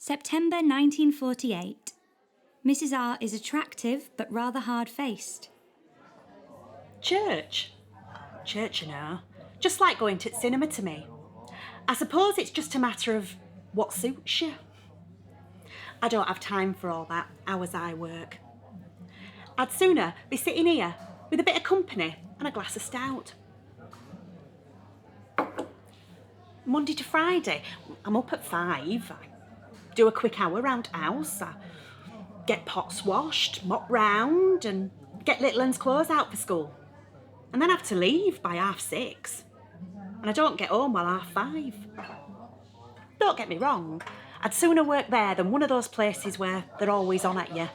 September 1948. Mrs. R is attractive but rather hard-faced. Church, you know, just like going to the cinema to me. I suppose it's just a matter of what suits you. I don't have time for all that, hours I work. I'd sooner be sitting here with a bit of company and a glass of stout. Monday to Friday, I'm up at 5. I do a quick hour round house. I get pots washed, mop round and get little one's clothes out for school. And then have to leave by 6:30. And I don't get home while 5:30. Don't get me wrong, I'd sooner work there than one of those places where they're always on at you.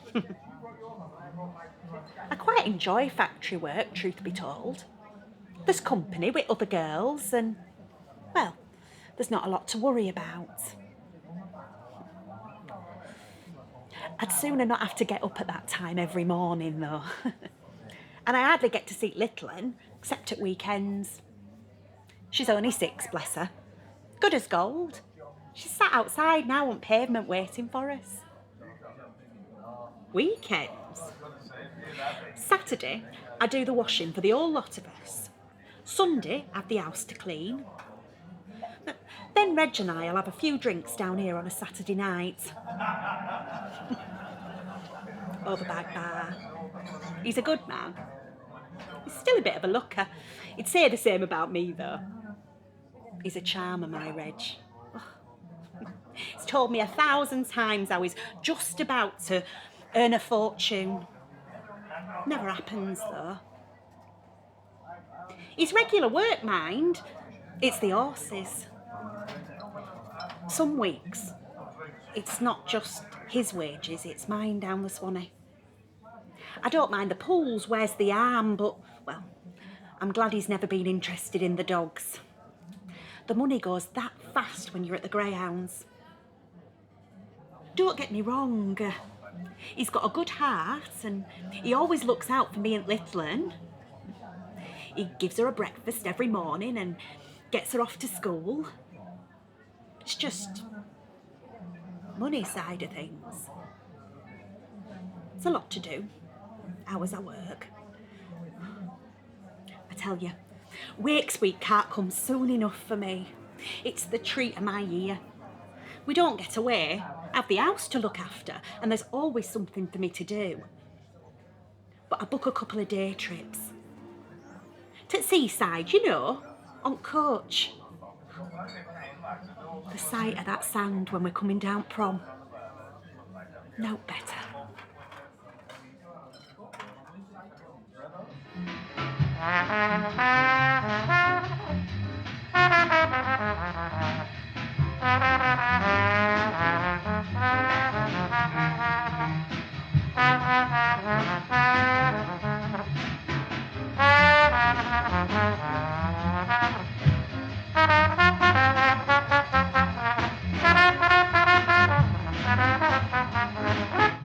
I quite enjoy factory work, truth be told. There's company with other girls and, well, there's not a lot to worry about. I'd sooner not have to get up at that time every morning, though. And I hardly get to see little un, except at weekends. She's only 6, bless her. Good as gold. She's sat outside now on pavement waiting for us. Weekends? Saturday, I do the washing for the whole lot of us. Sunday, I have the house to clean. Then Reg and I'll have a few drinks down here on a Saturday night. Over by bar. He's a good man. He's still a bit of a looker. He'd say the same about me, though. He's a charmer, my Reg. He's told me 1,000 times how he's just about to earn a fortune. Never happens, though. His regular work, mind. It's the horses. Some weeks, it's not just his wages, it's mine down the Swanee. I don't mind the pulls, where's the arm, but, well, I'm glad he's never been interested in the dogs. The money goes that fast when you're at the greyhounds. Don't get me wrong, he's got a good heart and he always looks out for me and little un. He gives her a breakfast every morning and gets her off to school. It's just money side of things. It's a lot to do, hours I work. I tell you, Wakes Week can't come soon enough for me. It's the treat of my year. We don't get away, have the house to look after, and there's always something for me to do. But I book a couple of day trips. To seaside, you know, on coach. The sight of that sand when we're coming down prom. No better.